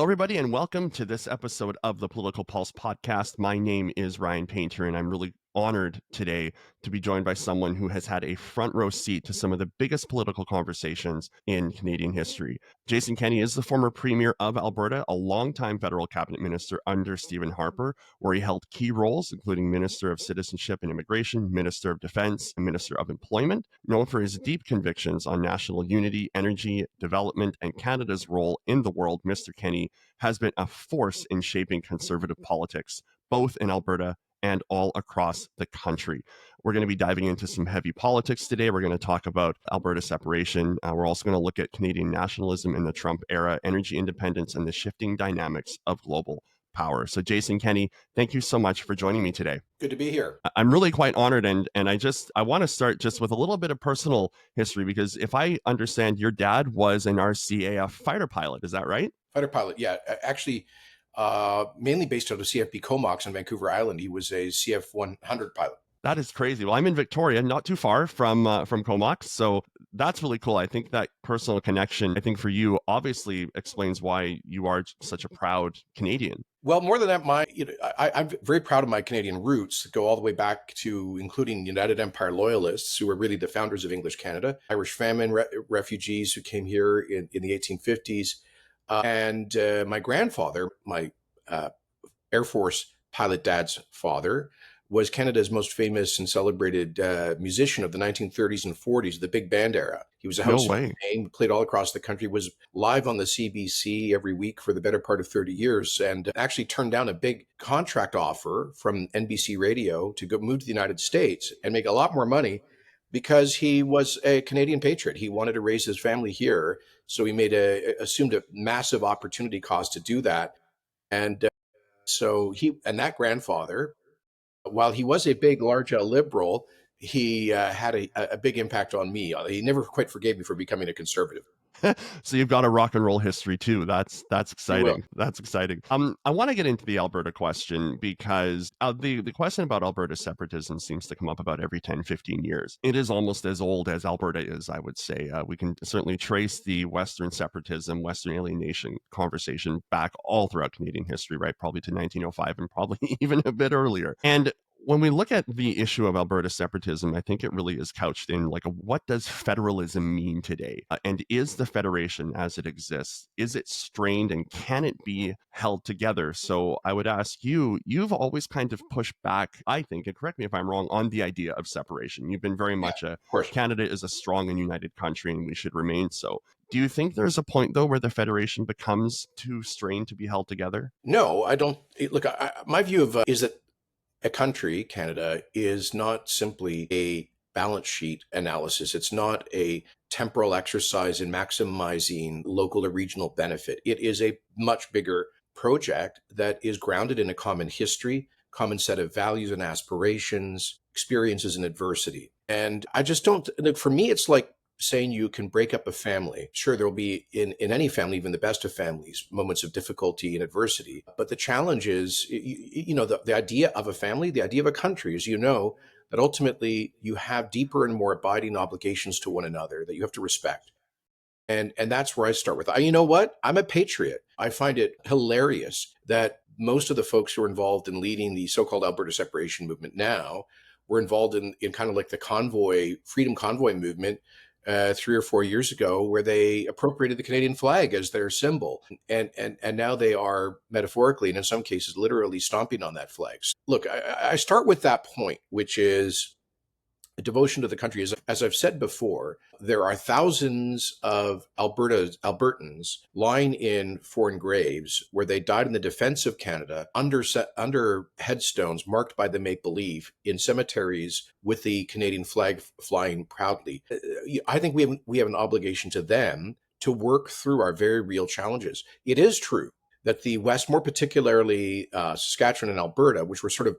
Hello, everybody, and welcome to this episode of the Political Pulse podcast. My name is Ryan Painter, and I'm really honored today to be joined by someone who has had a front row seat to some of the biggest political conversations in Canadian history. Jason Kenney is the former Premier of Alberta, a longtime federal cabinet minister under Stephen Harper, where he held key roles, including Minister of Citizenship and Immigration, Minister of Defence, and Minister of Employment. Known for his deep convictions on national unity, energy, development, and Canada's role in the world, Mr. Kenney has been a force in shaping conservative politics, both in Alberta and all across the country. We're going to be diving into some heavy politics today. We're going to talk about Alberta separation. We're also going to look at Canadian nationalism in the Trump era, energy independence, and the shifting dynamics of global power. So Jason Kenney, thank you so much for joining me today. Good to be here. I'm really quite honored, and I want to start just with a little bit of personal history, because if I understand, your dad was an RCAF fighter pilot. Is that right? Fighter pilot, yeah. Actually, mainly based out of CFB Comox on Vancouver Island. He was a CF-100 pilot. That is crazy. Well, I'm in Victoria, not too far from Comox, so that's really cool. I think that personal connection, I think for you, obviously explains why you are such a proud Canadian. Well, more than that, I'm very proud of my Canadian roots that go all the way back to including United Empire Loyalists, who were really the founders of English Canada, Irish famine refugees who came here in the 1850s. And my grandfather, my Air Force pilot dad's father, was Canada's most famous and celebrated musician of the 1930s and 40s, the big band era. He was a household name, played all across the country, was live on the CBC every week for the better part of 30 years, and actually turned down a big contract offer from NBC Radio to go move to the United States and make a lot more money because he was a Canadian patriot. He wanted to raise his family here, so he assumed a massive opportunity cost to do that. And so that grandfather, while he was a big, large liberal, he had a big impact on me. He never quite forgave me for becoming a conservative. So you've got a rock and roll history too. That's exciting. That's exciting. I want to get into the Alberta question because the question about Alberta separatism seems to come up about every 10, 15 years. It is almost as old as Alberta is, I would say. We can certainly trace the Western separatism, Western alienation conversation back all throughout Canadian history, right? Probably to 1905 and probably even a bit earlier. And when we look at the issue of Alberta separatism, I think it really is couched in what does federalism mean today? And is the federation as it exists, is it strained and can it be held together? So I would ask you, you've always kind of pushed back, I think, and correct me if I'm wrong, on the idea of separation. You've been very much Canada is a strong and united country and we should remain so. Do you think there's a point, though, where the federation becomes too strained to be held together? No, I don't. Look, my view of is that a country, Canada, is not simply a balance sheet analysis. It's not a temporal exercise in maximizing local or regional benefit. It is a much bigger project that is grounded in a common history, common set of values and aspirations, experiences and adversity. And I just don't, for me, it's like saying you can break up a family. Sure, there will be in any family, even the best of families, moments of difficulty and adversity. But the challenge is, the idea of a family, the idea of a country, as you know, that ultimately you have deeper and more abiding obligations to one another that you have to respect. And that's where I start with. You know what? I'm a patriot. I find it hilarious that most of the folks who are involved in leading the so-called Alberta separation movement now were involved in kind of like the freedom convoy movement 3 or 4 years ago, where they appropriated the Canadian flag as their symbol. And now they are metaphorically, and in some cases, literally stomping on that flag. Look, I start with that point, which is a devotion to the country. As I've said before, there are thousands of Albertans lying in foreign graves where they died in the defense of Canada under headstones marked by the maple leaf in cemeteries with the Canadian flag flying proudly. I think we have an obligation to them to work through our very real challenges. It is true that the West, more particularly Saskatchewan and Alberta, which were sort of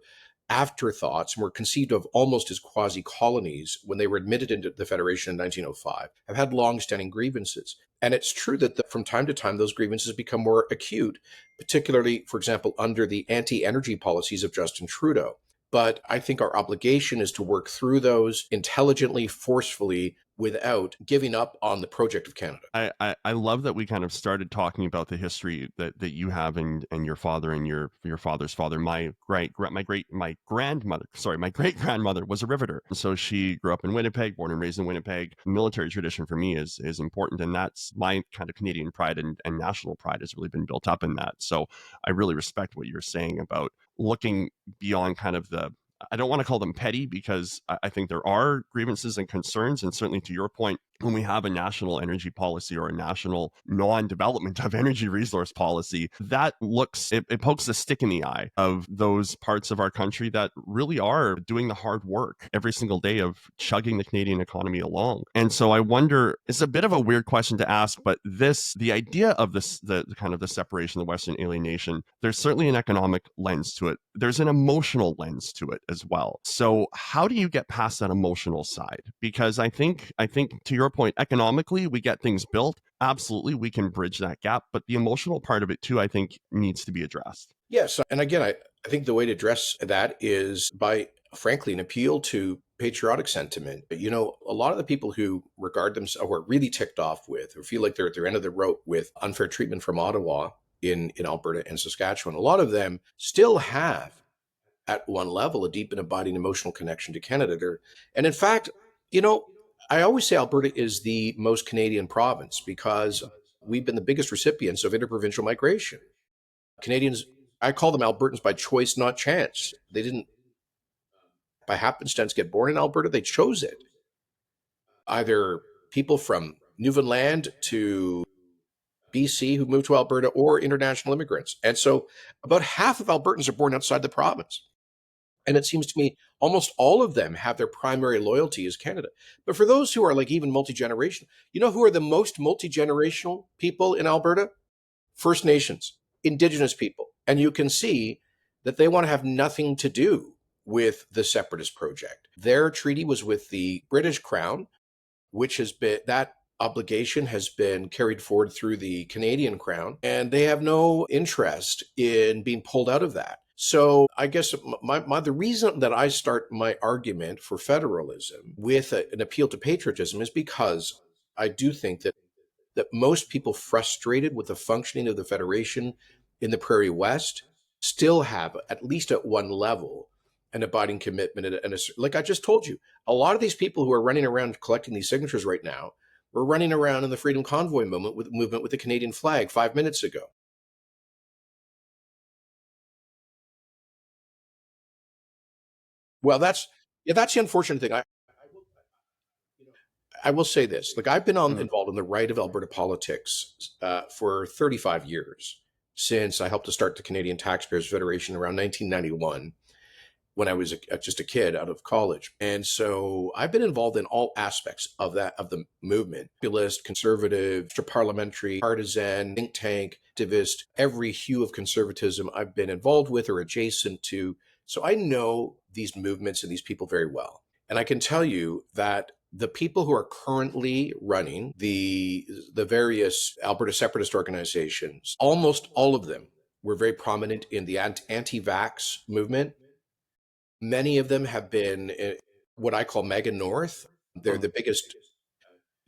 afterthoughts and were conceived of almost as quasi-colonies when they were admitted into the Federation in 1905, have had long-standing grievances. And it's true that from time to time, those grievances become more acute, particularly, for example, under the anti-energy policies of Justin Trudeau. But I think our obligation is to work through those intelligently, forcefully, without giving up on the project of Canada. I love that we kind of started talking about the history that you have and your father and your father's father. My grandmother, sorry, my great grandmother was a riveter. So she grew up in Winnipeg, born and raised in Winnipeg. Military tradition for me is important, and that's my kind of Canadian pride and national pride has really been built up in that. So I really respect what you're saying about looking beyond kind of the, I don't want to call them petty because I think there are grievances and concerns. And certainly to your point, when we have a national energy policy or a national non-development of energy resource policy, that it pokes a stick in the eye of those parts of our country that really are doing the hard work every single day of chugging the Canadian economy along. And so I wonder, it's a bit of a weird question to ask, but the idea of the kind of the separation, the Western alienation, there's certainly an economic lens to it. There's an emotional lens to it as well. So how do you get past that emotional side? Because I think to your point, economically, we get things built. Absolutely, we can bridge that gap. But the emotional part of it, too, I think needs to be addressed. Yes. And again, I think the way to address that is by, frankly, an appeal to patriotic sentiment. A lot of the people who regard themselves or are really ticked off with or feel like they're at their end of the rope with unfair treatment from Ottawa in Alberta and Saskatchewan, a lot of them still have at one level a deep and abiding emotional connection to Canada. And in fact, you know, I always say Alberta is the most Canadian province because we've been the biggest recipients of interprovincial migration. Canadians, I call them Albertans by choice, not chance. They didn't, by happenstance, get born in Alberta, they chose it. Either people from Newfoundland to BC who moved to Alberta or international immigrants. And so about half of Albertans are born outside the province. And it seems to me almost all of them have their primary loyalty as Canada. But for those who are like even multi-generational, who are the most multi-generational people in Alberta? First Nations, Indigenous people. And you can see that they want to have nothing to do with the separatist project. Their treaty was with the British Crown, which has been, that obligation has been carried forward through the Canadian Crown, and they have no interest in being pulled out of that. So I guess the reason that I start my argument for federalism with an appeal to patriotism is because I do think that most people frustrated with the functioning of the Federation in the Prairie West still have, at least at one level, an abiding commitment. Like I just told you, a lot of these people who are running around collecting these signatures right now were running around in the Freedom Convoy movement with the Canadian flag 5 minutes ago. Well, that's the unfortunate thing. I will say this: like I've been Mm. involved in the right of Alberta politics for 35 years since I helped to start the Canadian Taxpayers Federation around 1991 when I was just a kid out of college. And so I've been involved in all aspects of the movement: populist, conservative, parliamentary, partisan, think tank, activist, every hue of conservatism I've been involved with or adjacent to. So I know these movements and these people very well. And I can tell you that the people who are currently running the various Alberta separatist organizations, almost all of them were very prominent in the anti-vax movement. Many of them have been what I call mega North. They're Mm. the biggest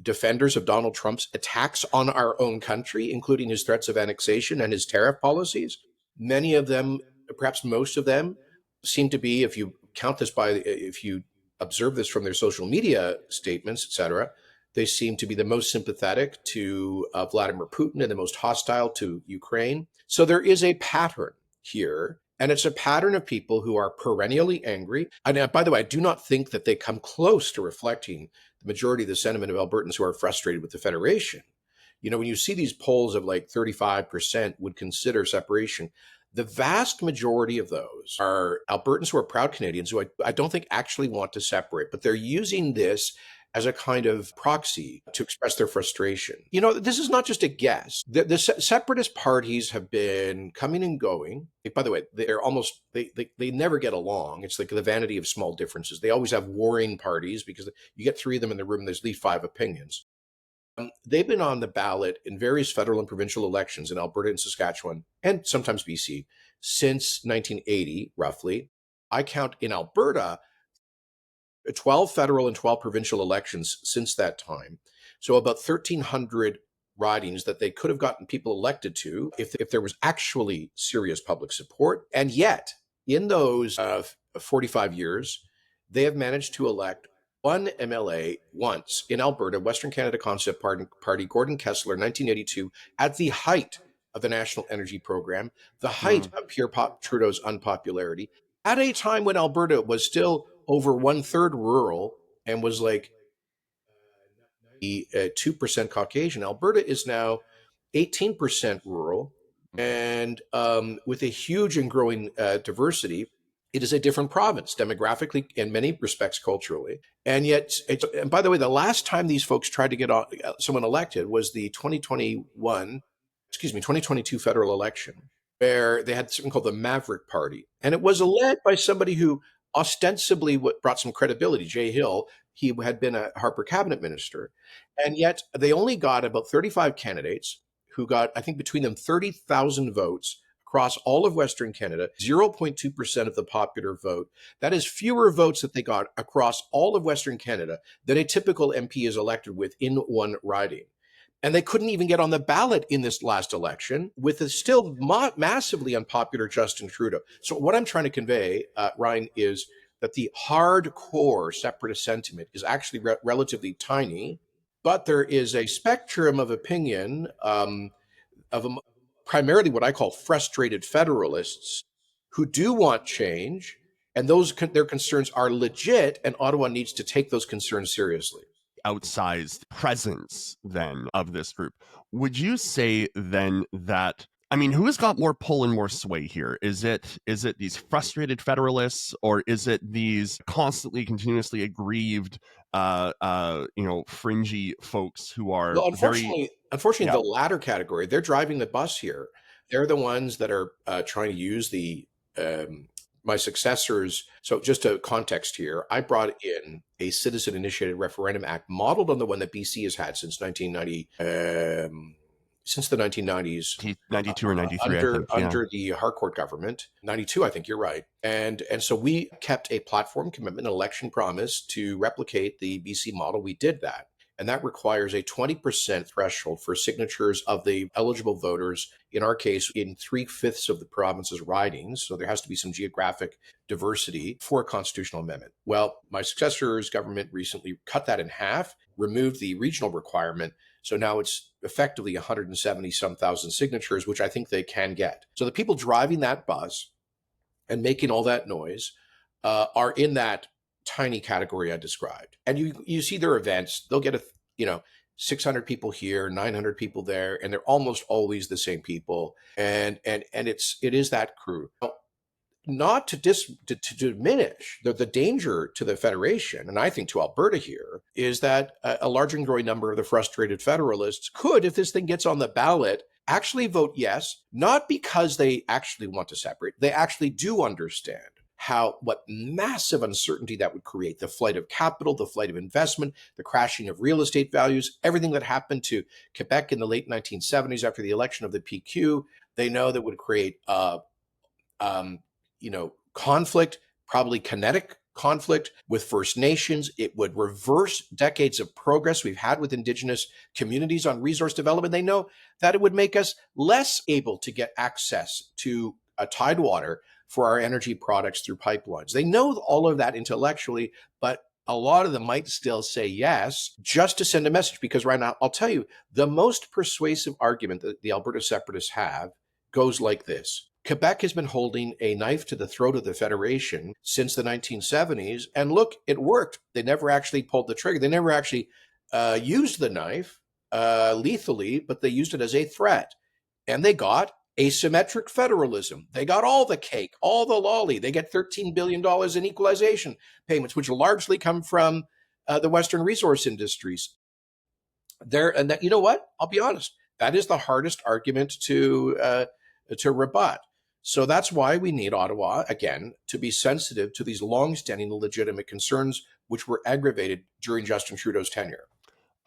defenders of Donald Trump's attacks on our own country, including his threats of annexation and his tariff policies. Many of them, perhaps most of them, seem to be, if you observe this from their social media statements, etc., they seem to be the most sympathetic to Vladimir Putin and the most hostile to Ukraine. So there is a pattern here. And it's a pattern of people who are perennially angry. And by the way, I do not think that they come close to reflecting the majority of the sentiment of Albertans who are frustrated with the Federation. When you see these polls of like 35% would consider separation, the vast majority of those are Albertans who are proud Canadians who I don't think actually want to separate, but they're using this as a kind of proxy to express their frustration. This is not just a guess. The separatist parties have been coming and going. By the way, they never get along. It's like the vanity of small differences. They always have warring parties because you get three of them in the room, there's at least five opinions. They've been on the ballot in various federal and provincial elections in Alberta and Saskatchewan, and sometimes BC, since 1980, roughly. I count in Alberta 12 federal and 12 provincial elections since that time. So about 1,300 ridings that they could have gotten people elected to if there was actually serious public support. And yet, in those 45 years, they have managed to elect one MLA once in Alberta, Western Canada Concept Party, Gordon Kessler, 1982, at the height of the National Energy Program, the height Mm, of Pierre Trudeau's unpopularity, at a time when Alberta was still over one third rural and was like 2% Caucasian. Alberta is now 18% rural, and with a huge and growing diversity, it is a different province demographically, in many respects, culturally. And yet, and by the way, the last time these folks tried to get someone elected was the 2022 federal election, where they had something called the Maverick Party. And it was led by somebody who ostensibly brought some credibility, Jay Hill. He had been a Harper cabinet minister. And yet they only got about 35 candidates who got, I think, between them 30,000 votes across all of Western Canada, 0.2% of the popular vote. That is fewer votes that they got across all of Western Canada than a typical MP is elected with in one riding. And they couldn't even get on the ballot in this last election with a still massively unpopular Justin Trudeau. So, what I'm trying to convey, Ryan, is that the hardcore separatist sentiment is actually relatively tiny, but there is a spectrum of opinion of primarily what I call frustrated federalists who do want change, and their concerns are legit, and Ottawa needs to take those concerns seriously. outsized presence then of this group. Would you say then that, I mean, who's got more pull and more sway here? Is it these frustrated federalists, or is it these constantly, continuously aggrieved, fringy folks who are Well, very, unfortunately, yeah, the latter category, they're driving the bus here. They're the ones that are trying to use the my successors. So, just a context here, I brought in a citizen-initiated referendum act modeled on the one that BC has had since 1990, since the 1990s, 92 or 93, I under think. Yeah. the Harcourt government. 92, I think you're right. And so we kept a platform commitment, an election promise to replicate the BC model. We did that. And that requires a 20% threshold for signatures of the eligible voters, in our case, in 3/5 of the province's ridings. So there has to be some geographic diversity for a constitutional amendment. Well, my successor's government recently cut that in half, removed the regional requirement. So now it's effectively 170 some thousand signatures, which I think they can get. So the people driving that bus and making all that noise are in that tiny category I described. And you see their events; they'll get 600 people here, 900 people there, and they're almost always the same people. And it is that crew. Now, not to diminish the danger to the federation, and I think to Alberta here, is that a large and growing number of the frustrated federalists could, if this thing gets on the ballot, actually vote yes, not because they actually want to separate. They actually do understand what massive uncertainty that would create, the flight of capital, the flight of investment, the crashing of real estate values, everything that happened to Quebec in the late 1970s after the election of the PQ. They know that would create conflict, probably kinetic conflict with First Nations. It would reverse decades of progress we've had with Indigenous communities on resource development. They know that it would make us less able to get access to tidewater for our energy products through pipelines. They know all of that intellectually, but a lot of them might still say yes just to send a message. Because right now, I'll tell you, the most persuasive argument that the Alberta separatists have goes like this. Quebec has been holding a knife to the throat of the Federation since the 1970s. And look, it worked. They never actually pulled the trigger. They never actually used the knife lethally, but they used it as a threat. And they got asymmetric federalism. They got all the cake, all the lolly. They get $13 billion in equalization payments, which largely come from the Western resource industries. And that, you know what? I'll be honest. That is the hardest argument to rebut. So that's why we need Ottawa, again, to be sensitive to these longstanding legitimate concerns, which were aggravated during Justin Trudeau's tenure.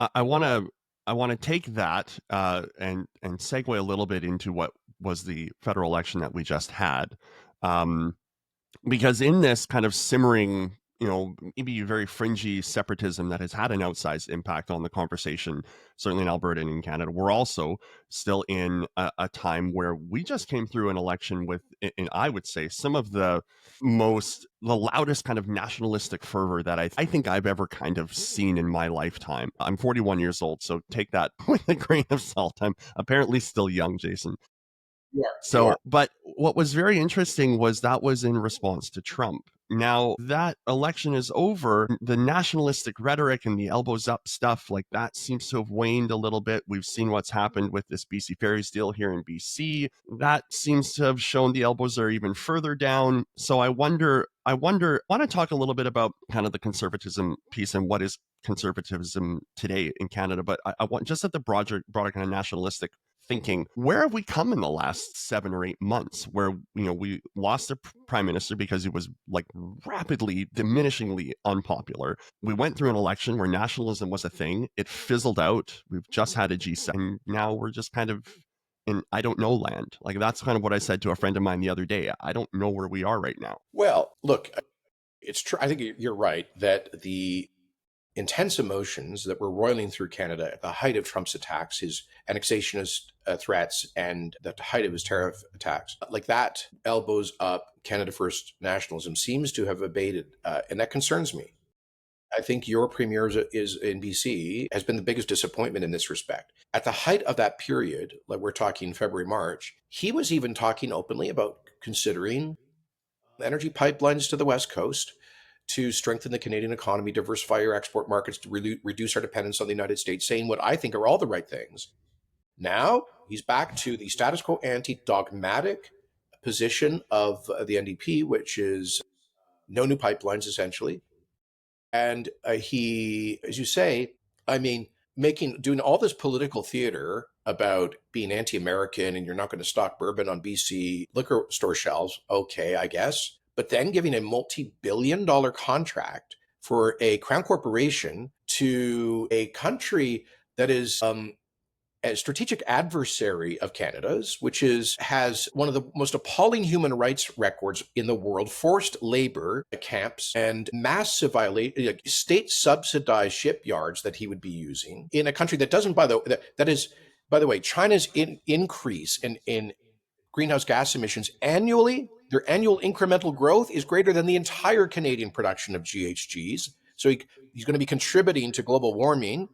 I want to take that and segue a little bit into what was the federal election that we just had, because in this kind of simmering maybe very fringy separatism that has had an outsized impact on the conversation, certainly in Alberta and in Canada. We're also still in a time where we just came through an election with, and I would say, some of the loudest kind of nationalistic fervor that I think I've ever kind of seen in my lifetime. I'm 41 years old, so take that with a grain of salt. I'm apparently still young, Jason. You are. You are. So, but what was very interesting was that was in response to Trump. Now that election is over, the nationalistic rhetoric and the elbows up stuff like that seems to have waned a little bit. We've seen what's happened with this BC Ferries deal here in BC. That seems to have shown the elbows are even further down. So I want to talk a little bit about kind of the conservatism piece and what is conservatism today in Canada. But I want just at the broader kind of nationalistic thinking, where have we come in the last 7 or 8 months where, we lost a prime minister because he was like rapidly, diminishingly unpopular. We went through an election where nationalism was a thing. It fizzled out. We've just had a G7. Now we're just kind of in I don't know land. Like that's kind of what I said to a friend of mine the other day. I don't know where we are right now. Well, look, it's true. I think you're right that the intense emotions that were roiling through Canada at the height of Trump's attacks, his annexationist threats, and the height of his tariff attacks, like that elbows up Canada First nationalism seems to have abated, and that concerns me. I think your premier is in BC has been the biggest disappointment in this respect. At the height of that period, like we're talking February, March, he was even talking openly about considering energy pipelines to the West Coast to strengthen the Canadian economy, diversify our export markets, to reduce our dependence on the United States, saying what I think are all the right things. Now he's back to the status quo ante dogmatic position of the NDP, which is no new pipelines essentially. And he, as you say, I mean, doing all this political theater about being anti-American and you're not going to stock bourbon on BC liquor store shelves. Okay, I guess. But then giving a multi-billion-dollar contract for a crown corporation to a country that is a strategic adversary of Canada's, which has one of the most appalling human rights records in the world, forced labor camps and massive violation, state subsidized shipyards that he would be using in a country that doesn't, by the way, China's increase in greenhouse gas emissions annually, their annual incremental growth is greater than the entire Canadian production of GHGs. So he's going to be contributing to global warming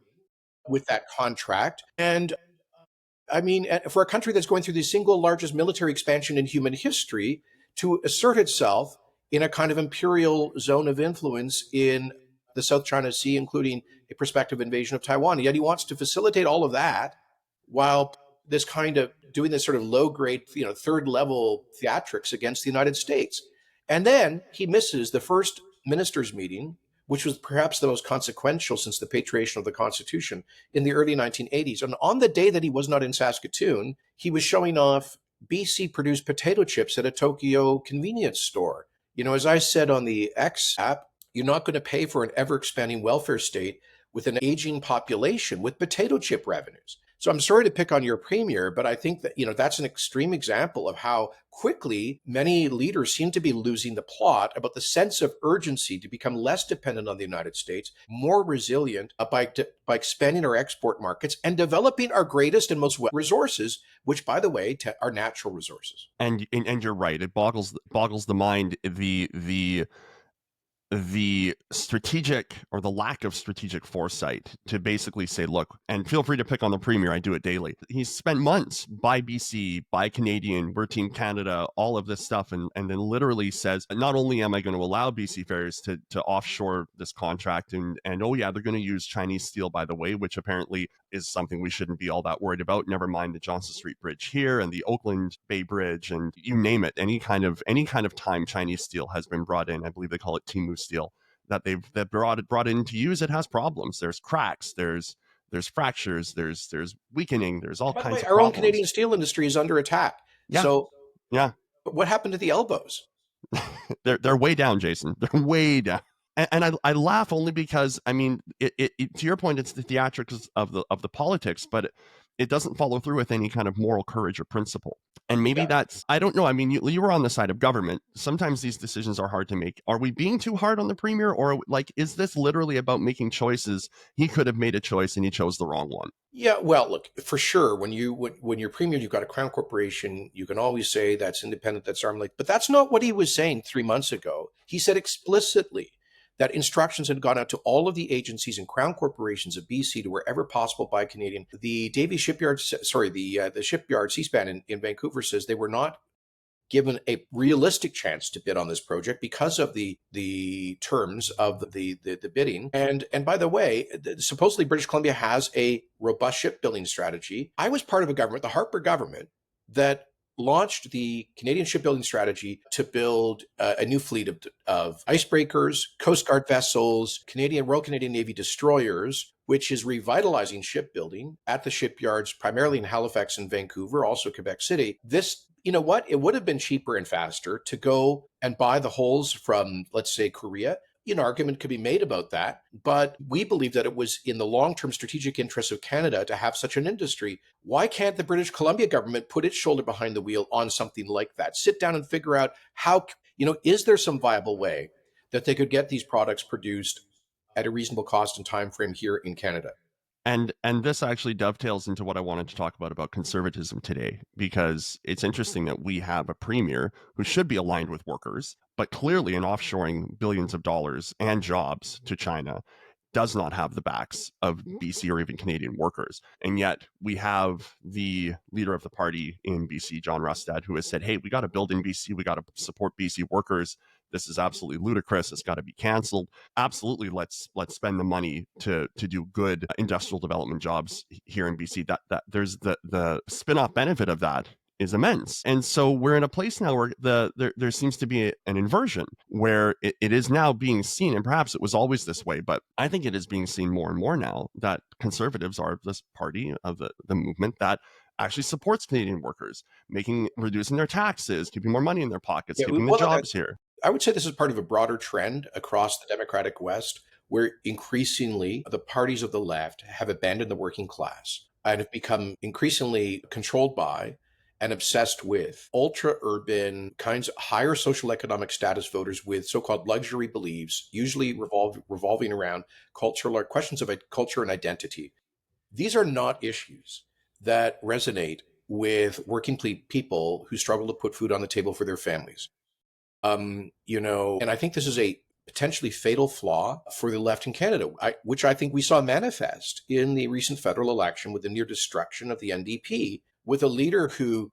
with that contract. And I mean, for a country that's going through the single largest military expansion in human history to assert itself in a kind of imperial zone of influence in the South China Sea, including a prospective invasion of Taiwan. Yet he wants to facilitate all of that while this kind of doing this sort of low grade, third level theatrics against the United States. And then he misses the first ministers' meeting, which was perhaps the most consequential since the patriation of the Constitution in the early 1980s. And on the day that he was not in Saskatoon, he was showing off BC produced potato chips at a Tokyo convenience store. As I said on the X app, you're not going to pay for an ever expanding welfare state with an aging population with potato chip revenues. So I'm sorry to pick on your premier, but I think that, that's an extreme example of how quickly many leaders seem to be losing the plot about the sense of urgency to become less dependent on the United States, more resilient by expanding our export markets and developing our greatest and most resources, which, by the way, are natural resources. And you're right. It boggles the mind, the strategic or the lack of strategic foresight to basically say, look, and feel free to pick on the premier, I do it daily. He's spent months by BC, by Canadian, we're Team Canada, all of this stuff, and then literally says, not only am I going to allow BC Ferries to offshore this contract, and oh yeah, they're going to use Chinese steel, by the way, which apparently is something we shouldn't be all that worried about. Never mind the Johnson Street Bridge here and the Oakland Bay Bridge, and you name it, any kind of time Chinese steel has been brought in. I believe they call it Timu steel, that they've brought in to use. It has problems. There's cracks. There's fractures. There's weakening. There's all By the kinds way, of our own problems. Canadian steel industry is under attack. Yeah. So yeah. what happened to the elbows? They're way down, Jason. They're way down. And I laugh only because, I mean, it to your point, it's the theatrics of the politics, but it doesn't follow through with any kind of moral courage or principle. And maybe Yeah. that's, I don't know. I mean, you were on the side of government. Sometimes these decisions are hard to make. Are we being too hard on the premier, or like, is this literally about making choices? He could have made a choice and he chose the wrong one. Yeah, well, look, for sure, when you're premier, you've got a crown corporation. You can always say that's independent, that's arm's length, but that's not what he was saying 3 months ago. He said explicitly that instructions had gone out to all of the agencies and crown corporations of BC to wherever possible buy Canadian. The Davie shipyard, sorry, the shipyard C-SPAN in Vancouver says they were not given a realistic chance to bid on this project because of the terms of the bidding. And by the way, supposedly British Columbia has a robust shipbuilding strategy. I was part of a government, the Harper government, that launched the Canadian shipbuilding strategy to build a new fleet of icebreakers, Coast Guard vessels, Royal Canadian Navy destroyers, which is revitalizing shipbuilding at the shipyards, primarily in Halifax and Vancouver, also Quebec City. This, you know what? It would have been cheaper and faster to go and buy the hulls from, let's say, Korea. An argument could be made about that, but we believe that it was in the long-term strategic interests of Canada to have such an industry. Why can't the British Columbia government put its shoulder behind the wheel on something like that? Sit down and figure out how, is there some viable way that they could get these products produced at a reasonable cost and time frame here in Canada? And this actually dovetails into what I wanted to talk about conservatism today, because it's interesting that we have a premier who should be aligned with workers, but clearly in offshoring billions of dollars and jobs to China does not have the backs of BC or even Canadian workers. And yet we have the leader of the party in BC, John Rustad, who has said, hey, we got to build in BC. We got to support BC workers. This is absolutely ludicrous. It's got to be canceled. Absolutely, let's spend the money to do good industrial development jobs here in BC. That there's the spin-off benefit of that is immense. And so we're in a place now where there seems to be an inversion where it is now being seen, and perhaps it was always this way, but I think it is being seen more and more now that conservatives are this party of the movement that actually supports Canadian workers, reducing their taxes, keeping more money in their pockets, Yeah, keeping the well, jobs here. I would say this is part of a broader trend across the Democratic West, where increasingly the parties of the left have abandoned the working class and have become increasingly controlled by and obsessed with ultra urban kinds of higher social economic status voters with so-called luxury beliefs, usually revolving around cultural questions of culture and identity. These are not issues that resonate with working people who struggle to put food on the table for their families. And I think this is a potentially fatal flaw for the left in Canada, which I think we saw manifest in the recent federal election with the near destruction of the NDP, with a leader who,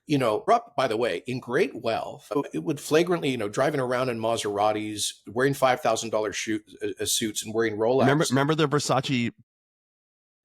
by the way, in great wealth, it would flagrantly, driving around in Maseratis, wearing $5,000 suits and wearing Rolex. Remember the Versace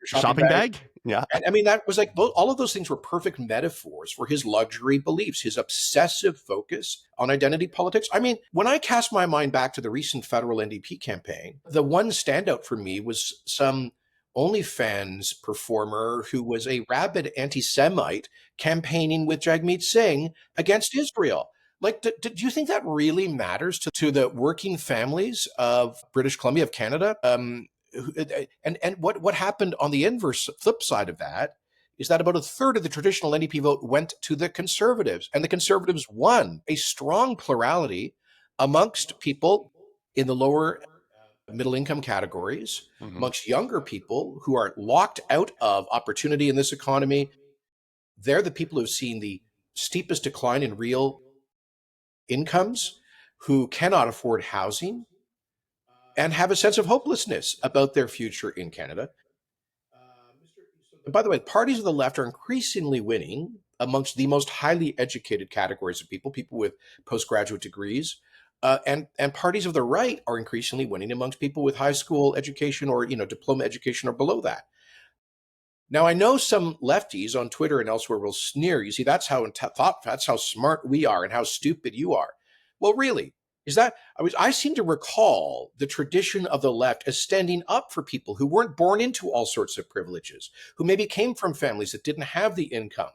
Shopping shopping bag. bag? Yeah. And I mean, that was like all of those things were perfect metaphors for his luxury beliefs, his obsessive focus on identity politics. I mean, when I cast my mind back to the recent federal NDP campaign, the one standout for me was some OnlyFans performer who was a rabid anti Semite campaigning with Jagmeet Singh against Israel. Like, do you think that really matters to the working families of British Columbia, of Canada? And what happened on the inverse flip side of that is that about a third of the traditional NDP vote went to the Conservatives, and the Conservatives won a strong plurality amongst people in the lower middle income categories, amongst younger people who are locked out of opportunity in this economy. They're the people who've seen the steepest decline in real incomes, who cannot afford housing, and have a sense of hopelessness about their future in Canada. And by the way, parties of the left are increasingly winning amongst the most highly educated categories of people with postgraduate degrees. And parties of the right are increasingly winning amongst people with high school education or diploma education or below that. Now, I know some lefties on Twitter and elsewhere will sneer. You see, that's how smart we are and how stupid you are. Well, really, I seem to recall the tradition of the left as standing up for people who weren't born into all sorts of privileges, who maybe came from families that didn't have the income,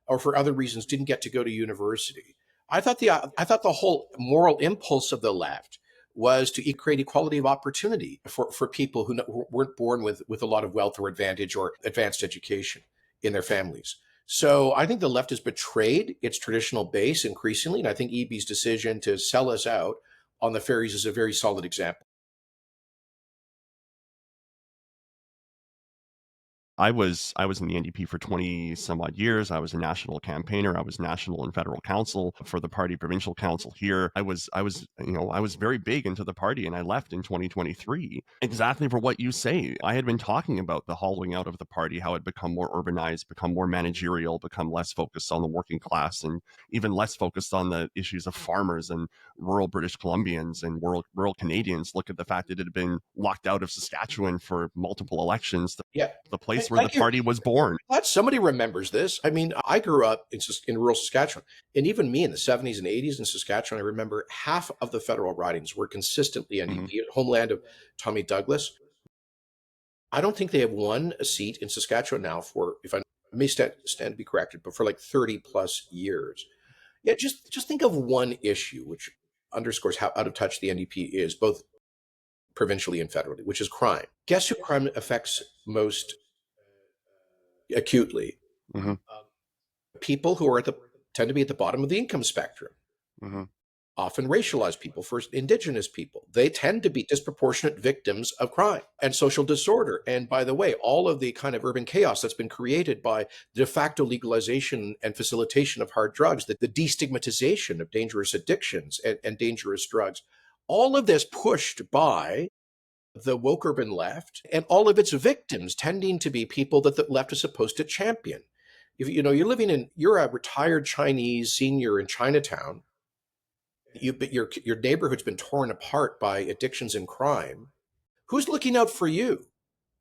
or for other reasons didn't get to go to university. I thought the whole moral impulse of the left was to create equality of opportunity for people who weren't born with a lot of wealth or advantage or advanced education in their families. So I think the left has betrayed its traditional base increasingly, and I think EB's decision to sell us out on the ferries is a very solid example. I was in the NDP for 20 some odd years. I was a national campaigner. I was national and federal council for the party provincial council here. I was very big into the party, and I left in 2023 exactly for what you say. I had been talking about the hollowing out of the party, how it become more urbanized, become more managerial, become less focused on the working class, and even less focused on the issues of farmers and rural British Columbians and rural Canadians. Look at the fact that it had been locked out of Saskatchewan for multiple elections, Yeah. the place where the Thank you. party was born. Glad somebody remembers this. I mean, I grew up in rural Saskatchewan, and even me in the 70s and 80s in Saskatchewan, I remember half of the federal ridings were consistently Mhm. NDP, homeland of Tommy Douglas. I don't think they have won a seat in Saskatchewan now for, if I may stand to be corrected, but for like 30 plus years. Yeah, just think of one issue which underscores how out of touch the NDP is, both provincially and federally, which is crime. Guess who crime affects most acutely? Mhm. People who are tend to be at the bottom of the income spectrum, Mhm. often racialized people, first indigenous people. They tend to be disproportionate victims of crime and social disorder. And by the way, all of the kind of urban chaos that's been created by de facto legalization and facilitation of hard drugs, the destigmatization of dangerous addictions and dangerous drugs, all of this pushed by the woke urban left and all of its victims tending to be people that the left is supposed to champion. If you're a retired Chinese senior in Chinatown, but your neighborhood's been torn apart by addictions and crime. Who's looking out for you?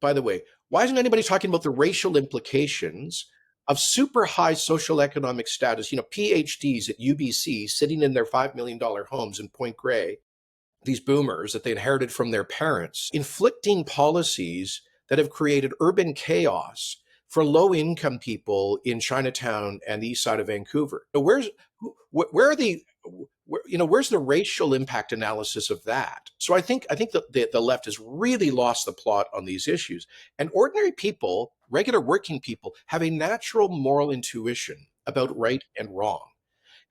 By the way, why isn't anybody talking about the racial implications of super high social economic status? PhDs at UBC sitting in their $5 million homes in Point Grey, these boomers that they inherited from their parents, inflicting policies that have created urban chaos for low income people in Chinatown and the east side of Vancouver. So where are where's the racial impact analysis of that? So I think the left has really lost the plot on these issues, and ordinary people, regular working people, have a natural moral intuition about right and wrong.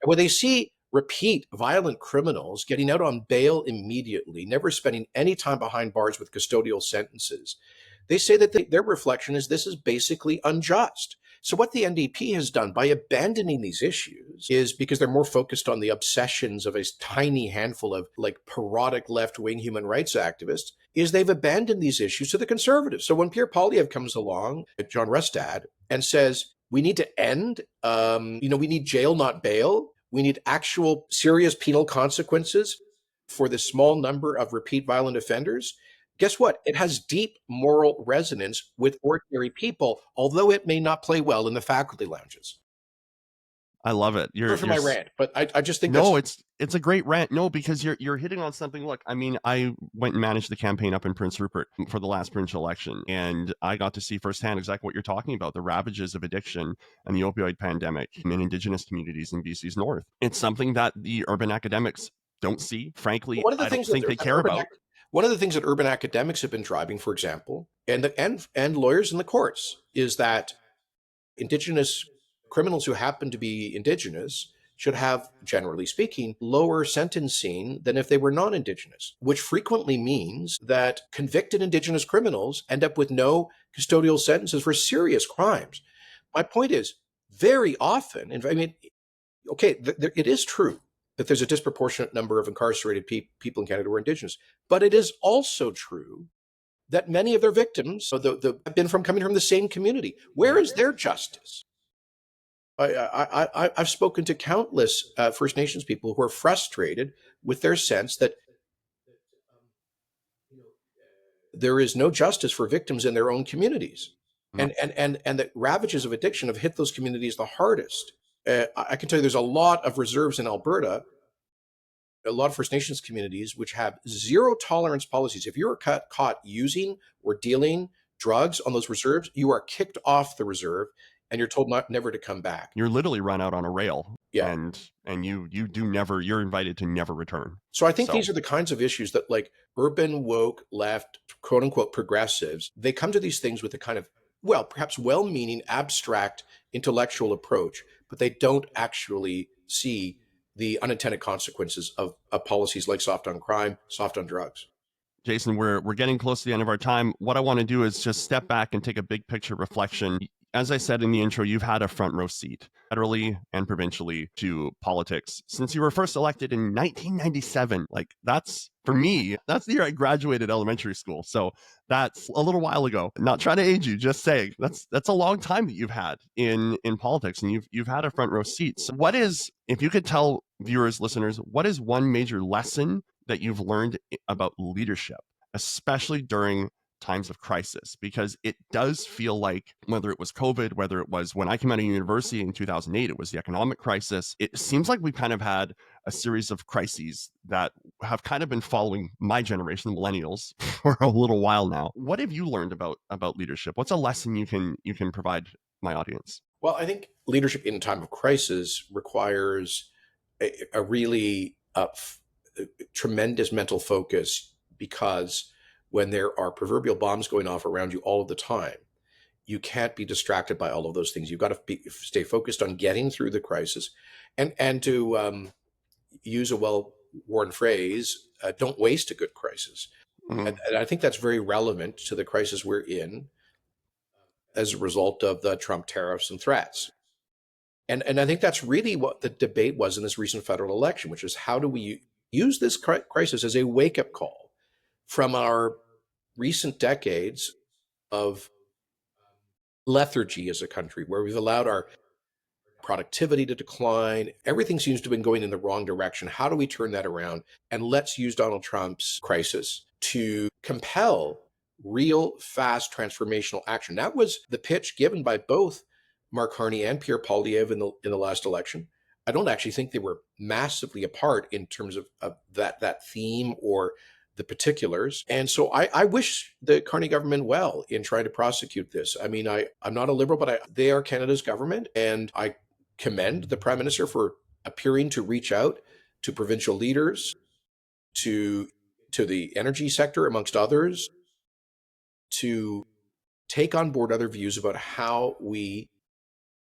And when they see repeat violent criminals getting out on bail immediately, never spending any time behind bars with custodial sentences, they say that their reflection is this is basically unjust. So, what the NDP has done by abandoning these issues is because they're more focused on the obsessions of a tiny handful of like parodic left wing human rights activists, is they've abandoned these issues to the conservatives. So, when Pierre Poilievre comes along, John Rustad, and says, we need to end, we need jail, not bail. We need actual serious penal consequences for the small number of repeat violent offenders. Guess what? It has deep moral resonance with ordinary people, although it may not play well in the faculty lounges. I love it. Sorry for my rant, but I just think No, that's it's a great rant. No, because you're hitting on something. Look, I mean, I went and managed the campaign up in Prince Rupert for the last provincial election, and I got to see firsthand exactly what you're talking about, the ravages of addiction and the opioid pandemic in Indigenous communities in BC's north. It's something that the urban academics don't see. Frankly, one of the I don't things that think they care about. one of the things that urban academics have been driving, for example, and lawyers in the courts, is that Indigenous criminals who happen to be Indigenous should have, generally speaking, lower sentencing than if they were non Indigenous, which frequently means that convicted Indigenous criminals end up with no custodial sentences for serious crimes. My point is, very often, and I mean, okay, it is true that there's a disproportionate number of incarcerated people in Canada who are Indigenous, but it is also true that many of their victims have been coming from the same community. Where is their justice? I've spoken to countless First Nations people who are frustrated with their sense that there is no justice for victims in their own communities, No. and the ravages of addiction have hit those communities the hardest. I can tell you, there's a lot of reserves in Alberta, a lot of First Nations communities which have zero tolerance policies. If you're caught using or dealing drugs on those reserves, you are kicked off the reserve and you're told not never to come back. You're literally run out on a rail, Yeah. and you do never, you're invited to never return. So I think So these are the kinds of issues that like urban woke left quote unquote progressives, they come to these things with a kind of, well, perhaps well-meaning abstract intellectual approach, but they don't actually see the unintended consequences of policies like soft on crime, soft on drugs. Jason, we're getting close to the end of our time. What I want to do is just step back and take a big picture reflection. As I said in the intro, you've had a front row seat, federally and provincially, to politics since you were first elected in 1997. Like, that's, for me, that's the year I graduated elementary school. So that's a little while ago. Not trying to age you, just saying that's a long time that you've had in politics, and you've had a front row seat. So what is, if you could tell viewers, listeners, what is one major lesson that you've learned about leadership, especially during times of crisis? Because it does feel like, whether it was COVID, whether it was when I came out of university in 2008, it was the economic crisis. It seems like we've kind of had a series of crises that have kind of been following my generation, the millennials, for a little while now. What have you learned about leadership? What's a lesson you can provide my audience? Well, I think leadership in a time of crisis requires a really tremendous mental focus, because when there are proverbial bombs going off around you all of the time, you can't be distracted by all of those things. You've got to stay focused on getting through the crisis, and to use a well-worn phrase, don't waste a good crisis. Mm-hmm. And I think that's very relevant to the crisis we're in as a result of the Trump tariffs and threats. And I think that's really what the debate was in this recent federal election, which is how do we use this crisis as a wake-up call from our recent decades of lethargy as a country, where we've allowed our productivity to decline. Everything seems to have been going in the wrong direction. How do we turn that around? And let's use Donald Trump's crisis to compel real, fast, transformational action. That was the pitch given by both Mark Carney and Pierre Poilievre in the last election. I don't actually think they were massively apart in terms of that theme or the particulars. And so I wish the Carney government well in trying to prosecute this. I mean, I'm not a liberal, but they are Canada's government, and I commend the Prime Minister for appearing to reach out to provincial leaders, to the energy sector, amongst others, to take on board other views about how we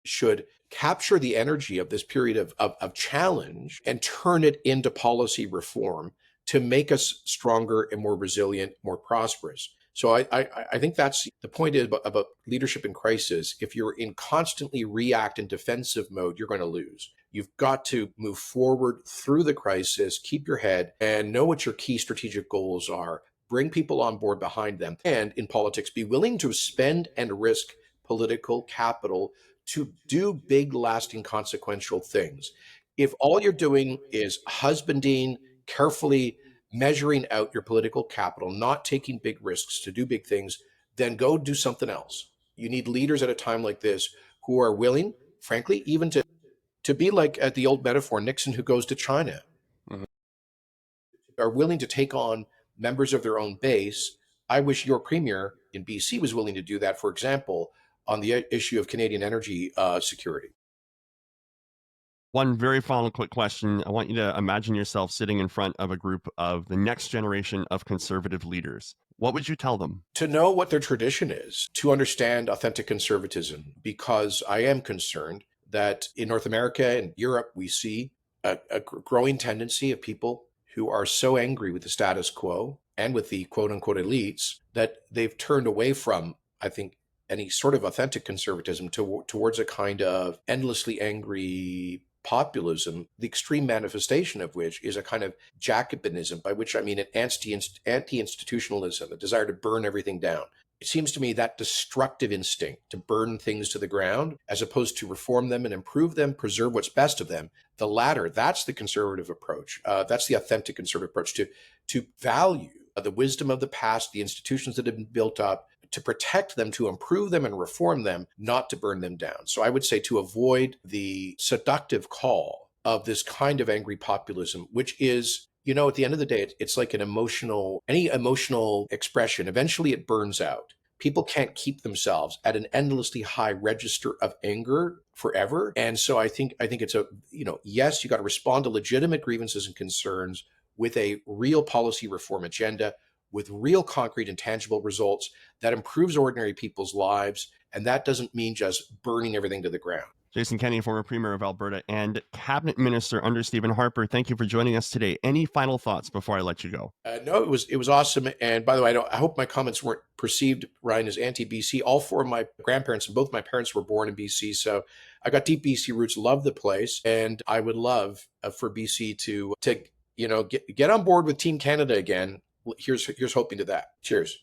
should capture the energy of this period of challenge and turn it into policy reform to make us stronger and more resilient, more prosperous. So I think that's the point is about leadership in crisis. If you're in constantly react and defensive mode, you're going to lose. You've got to move forward through the crisis, keep your head, and know what your key strategic goals are. Bring people on board behind them. And in politics, be willing to spend and risk political capital to do big, lasting, consequential things. If all you're doing is husbanding, carefully measuring out your political capital, not taking big risks to do big things, then go do something else. You need leaders at a time like this who are willing, frankly, even to be like, at the old metaphor, Nixon who goes to China, Mm-hmm. are willing to take on members of their own base. I wish your premier in BC was willing to do that, for example, on the issue of Canadian energy security. One very final quick question. I want you to imagine yourself sitting in front of a group of the next generation of conservative leaders. What would you tell them? To know what their tradition is, to understand authentic conservatism, because I am concerned that in North America and Europe, we see a growing tendency of people who are so angry with the status quo and with the quote unquote elites that they've turned away from, I think, any sort of authentic conservatism towards a kind of endlessly angry populism, the extreme manifestation of which is a kind of Jacobinism, by which I mean an anti-institutionalism, a desire to burn everything down. It seems to me that destructive instinct to burn things to the ground, as opposed to reform them and improve them, preserve what's best of them, the latter, that's the conservative approach. That's the authentic conservative approach, to value the wisdom of the past, the institutions that have been built up, to protect them, to improve them and reform them, not to burn them down. So I would say to avoid the seductive call of this kind of angry populism, which is, you know, at the end of the day, it's like any emotional expression. Eventually it burns out. people can't keep themselves at an endlessly high register of anger forever. And so I think it's a, yes, you got to respond to legitimate grievances and concerns with a real policy reform agenda, with real concrete and tangible results that improves ordinary people's lives. And that doesn't mean just burning everything to the ground. Jason Kenney, former Premier of Alberta and Cabinet Minister under Stephen Harper, thank you for joining us today. Any final thoughts before I let you go? No, it was awesome. And by the way, I hope my comments weren't perceived, Ryan, as anti-BC. All four of my grandparents and both my parents were born in BC, so I got deep BC roots. Love the place, and I would love for BC to get on board with Team Canada again. Here's hoping to that. Cheers.